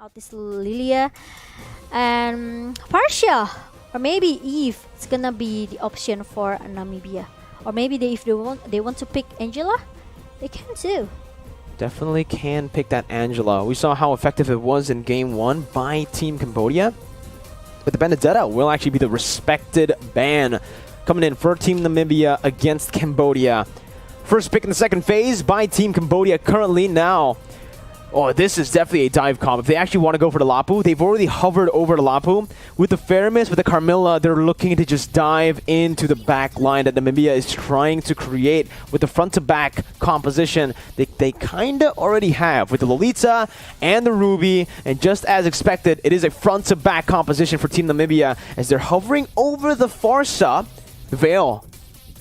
out this Lilia and Parsia or maybe Eve is gonna be the option for Namibia, or maybe if they want to pick Angela, they can too. Definitely can pick that Angela. We saw how effective it was in game 1 by Team Cambodia. But the Benedetta will actually be the respected ban coming in for Team Namibia against Cambodia. First pick in the second phase by Team Cambodia currently now. Oh, this is definitely a dive comp. If they actually want to go for the Lapu, they've already hovered over the Lapu. With the Fairness, with the Carmilla, they're looking to just dive into the back line that Namibia is trying to create with the front-to-back composition they kind of already have with the Lolita and the Ruby. And just as expected, it is a front-to-back composition for Team Namibia as they're hovering over the Farsa. The Veil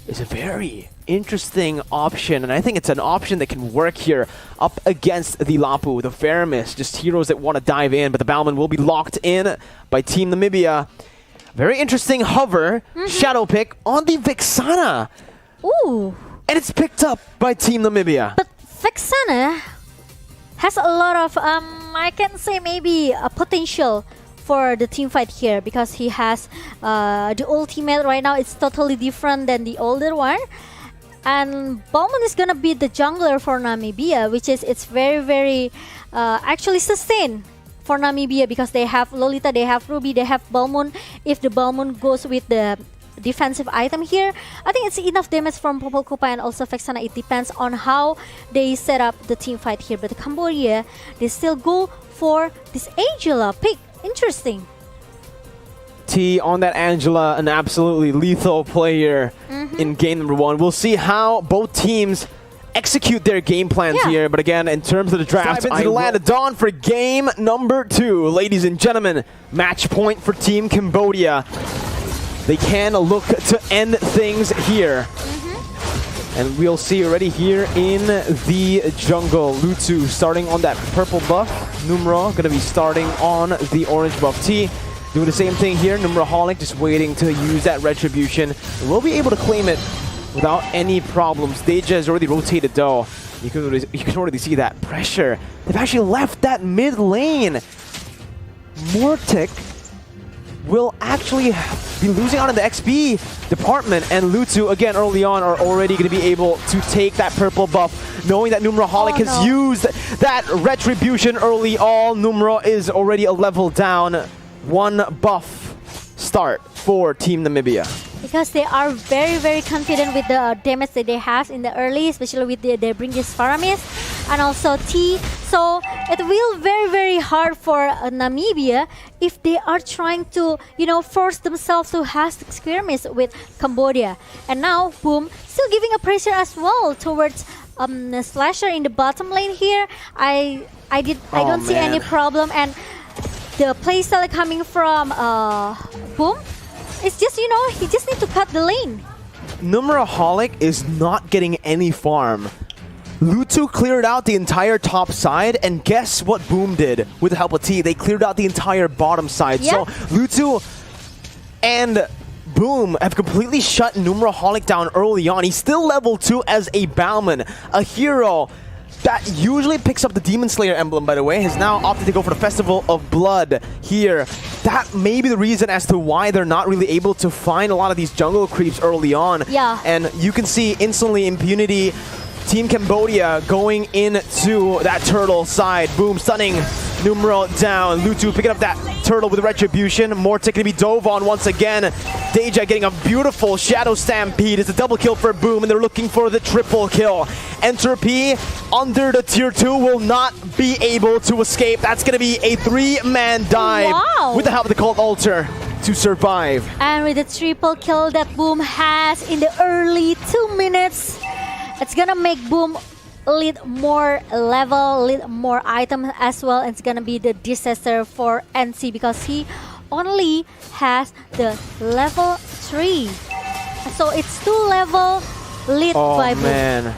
is a very interesting option, and I think it's an option that can work here up against the Lapu, the Faramis, just heroes that want to dive in, but the Balman will be locked in by Team Namibia. Very interesting hover, shadow pick on the Vexana. Ooh. And it's picked up by Team Namibia. But Vexana has a lot of, I can say maybe a potential for the team fight here, because he has the ultimate right now. It's totally different than the older one. And Bowman is gonna be the jungler for Namibia, which is it's very actually sustained for Namibia, because they have Lolita, they have Ruby, they have Bowman. If the Bowman goes with the defensive item here, I think it's enough damage from Popol Kupa and also Vexana. It depends on how they set up the team fight here. But Cambodia, they still go for this Angela pick. Interesting. T on that Angela, an absolutely lethal player in game number 1. We'll see how both teams execute their game plans here. But again, in terms of the draft, into the land of dawn for game number 2. Ladies and gentlemen, match point for Team Cambodia. They can look to end things here. And we'll see already here in the jungle. Lutu starting on that purple buff. Numero going to be starting on the orange buff. T doing the same thing here. Numeraholic just waiting to use that retribution. And we'll be able to claim it without any problems. Deja has already rotated though. You can already see that pressure. They've actually left that mid lane. MYANMAR will actually be losing out in the XP department, and Lutu again early on are already going to be able to take that purple buff, knowing that Numeraholic has used that retribution early on. Numero is already a level down. 1 buff start for Team Namibia. Because they are very confident with the damage that they have in the early, especially with they bring this Faramis and also T. So it will very hard for Namibia if they are trying to, force themselves to have skirmish with Cambodia. And now, boom, still giving a pressure as well towards Slasher in the bottom lane here. I don't see any problem, and the playstyle coming from Boom. It's just, he just needs to cut the lane. Numeraholic is not getting any farm. Lutu cleared out the entire top side, and guess what Boom did with the help of T? They cleared out the entire bottom side. So Lutu and Boom have completely shut Numeraholic down early on. He's still level 2 as a Bowman, a hero that usually picks up the Demon Slayer emblem, by the way, has now opted to go for the Festival of Blood here. That may be the reason as to why they're not really able to find a lot of these jungle creeps early on. Yeah. And you can see instantly Impunity, Team Cambodia going into that turtle side. Boom, stunning Numero down. Lutu picking up that turtle with retribution. MYANMAR going to be dove on once again. Deja getting a beautiful shadow stampede. It's a double kill for Boom, and they're looking for the triple kill. Entropy under the tier 2 will not be able to escape. That's going to be a 3-man dive with the help of the Cult Altar to survive. And with the triple kill that Boom has in the early 2 minutes, it's gonna make Boom lead more level, lead more items as well. And it's gonna be the disaster for NC, because he only has the level 3. So it's 2 level lead by Boom. Oh man.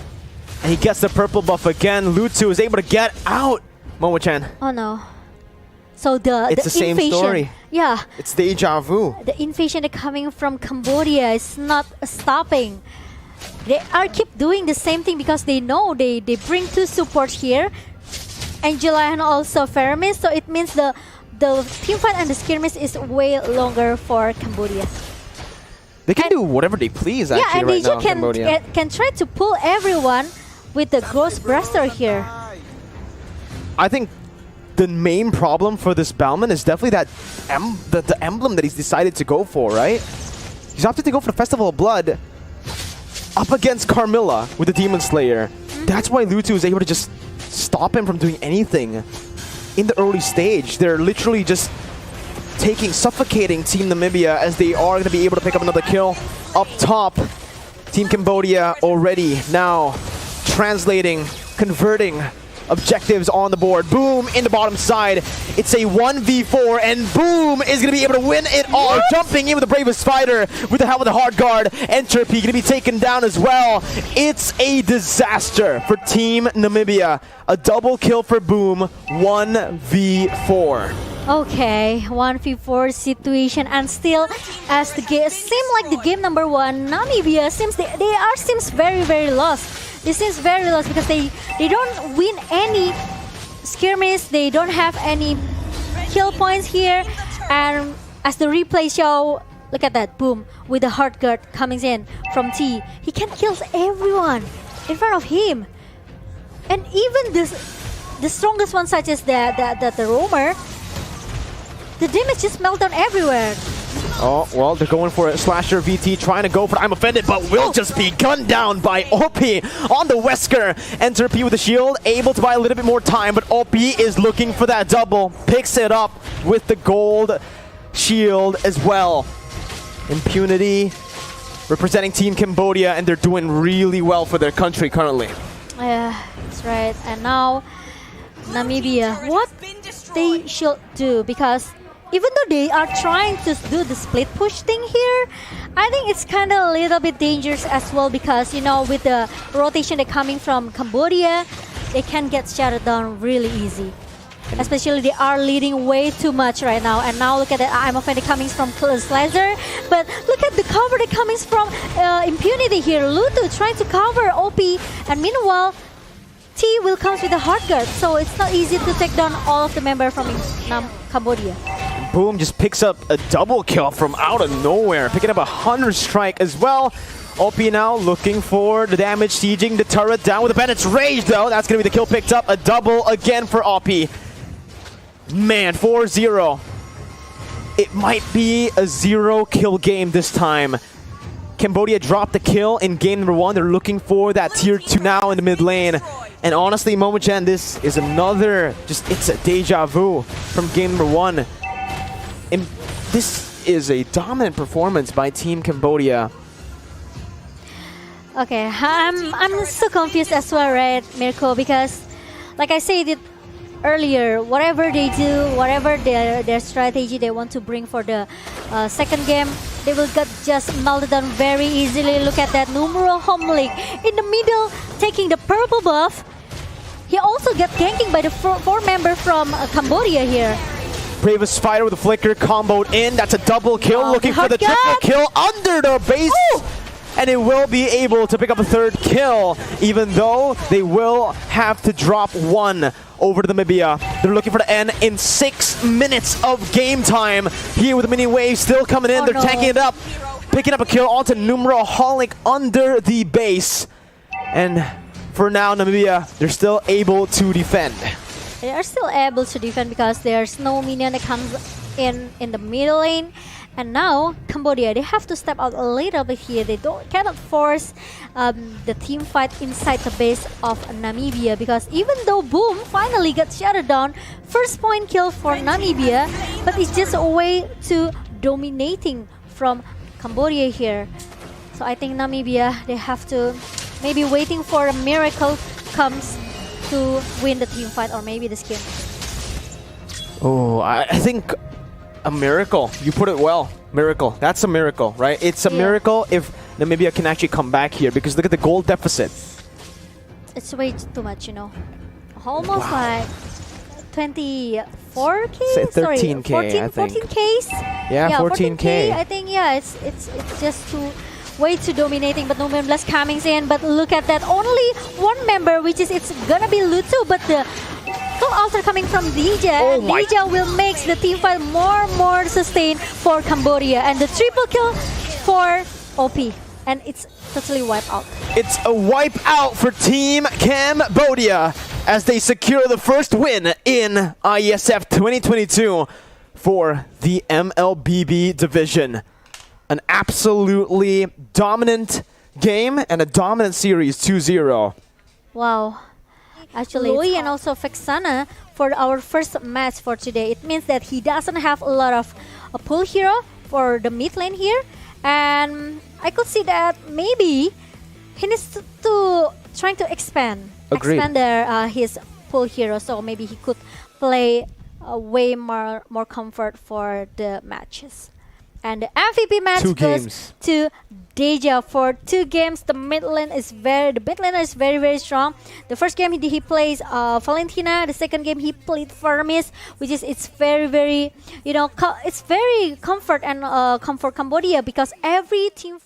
And he gets the purple buff again. Lutu is able to get out. Momo-chan. Oh no. So it's the same story. Yeah. It's deja vu. The invasion coming from Cambodia is not stopping. They are keep doing the same thing because they know they bring 2 support here. Angela and also Fermis. So it means the team fight and the skirmish is way longer for Cambodia. They can do whatever they please actually and right they now, Cambodia. can try to pull everyone with the Ghost Blaster here. I think the main problem for this Bauman is definitely that the emblem that he's decided to go for, right? He's opted to go for the Festival of Blood up against Carmilla with the Demon Slayer. That's why Lutu is able to just stop him from doing anything in the early stage. They're literally just suffocating Team Namibia as they are going to be able to pick up another kill up top. Team Cambodia already now translating, converting objectives on the board. Boom in the bottom side. It's a 1v4 and Boom is going to be able to win it all. What? Jumping in with the bravest fighter with the help of the hard guard. And TURKI going to be taken down as well. It's a disaster for Team Namibia. A double kill for Boom. 1v4. Okay, 1v4 situation, and still, as the game seems like the game number one, Namibia seems seems very lost. They seems very lost because they don't win any skirmish. They don't have any kill points here, and as the replay show, look at that, Boom with the hard guard coming in from T. He can kill everyone in front of him, and even the strongest one, such as the roamer. The damage just melt down everywhere. Oh, well, they're going for a slasher VT, trying to go for I'm Offended, but will just be gunned down by OP on the Wesker. Enter P with the shield, able to buy a little bit more time, but OP is looking for that double. Picks it up with the gold shield as well. Impunity representing Team Cambodia, and they're doing really well for their country currently. Yeah, that's right. And now, Namibia, what they should do, because even though they are trying to do the split push thing here, I think it's kind of a little bit dangerous as well, because, you know, with the rotation they're coming from Cambodia, they can get shut down really easy. Especially they are leading way too much right now. And now look at that, I'm Offended coming from Slicer. But look at the cover that coming from Impunity here. Lutu trying to cover OP, and meanwhile, T will come with a hard guard, so it's not easy to take down all of the members from Cambodia. Boom just picks up a double kill from out of nowhere, picking up a 100 strike as well. OP now looking for the damage, sieging the turret down with the Bandit's Rage though. That's going to be the kill picked up. A double again for OP. Man, 4-0. It might be a 0-kill game this time. Cambodia dropped the kill in game number 1. They're looking for that tier 2 now in the mid lane. And honestly, Momochan, this is another, it's a deja vu from game number 1. And this is a dominant performance by Team Cambodia. Okay, I'm so confused as well, right, Mirko? Because, like I said it earlier, whatever they do, whatever their strategy they want to bring for the second game, they will get just melted down very easily. Look at that, Numero Homlik in the middle, taking the purple buff. He also got ganking by the four member from Cambodia here. Bravest Fighter with a flicker comboed in. That's a double kill, looking for the triple kill under the base. Ooh! And it will be able to pick up a third kill, even though they will have to drop one over to Namibia. They're looking for the end in 6 minutes of game time. Here with the mini wave still coming in. They're tanking it up, picking up a kill onto Numero Holic under the base. And for now, Namibia, they're still able to defend. They are still able to defend because there's no minion that comes in the middle lane. And now Cambodia, they have to step out a little bit here. They cannot force the team fight inside the base of Namibia, because even though Boom finally got shut down, first point kill for Namibia, but it's just a way to dominating from Cambodia here. So I think Namibia, they have to maybe waiting for a miracle comes to win the team fight, or maybe the skin. Oh, I think a miracle. You put it well. Miracle. That's a miracle, right? It's a miracle if Namibia can actually come back here, because look at the gold deficit. It's way too much, you know. Almost like 24K? Say 13K, sorry, 14, I think. 14Ks? Yeah, 14K. I think, yeah, it's just way too dominating, but no members coming in. But look at that, only one member, which is, it's gonna be Lutu, but the triple alter coming from Deja. Oh my- Deja will make the team fight more sustained for Cambodia. And the triple kill for OP. And it's totally wiped out. It's a wipe out for Team Cambodia as they secure the first win in Iesf 2022 for the MLBB division. An absolutely dominant game and a dominant series 2-0. Wow. Actually, Louis and also Vexana for our first match for today. It means that he doesn't have a lot of a pull hero for the mid lane here. And I could see that maybe he needs to trying to expand Agreed. his pull hero. So maybe he could play way more comfort for the matches. And the MVP match goes to Deja for 2 games. The mid laner is very strong. The first game he plays Valentina. The second game he played Fermis, which is it's very it's very comfort and comfort Cambodia because every team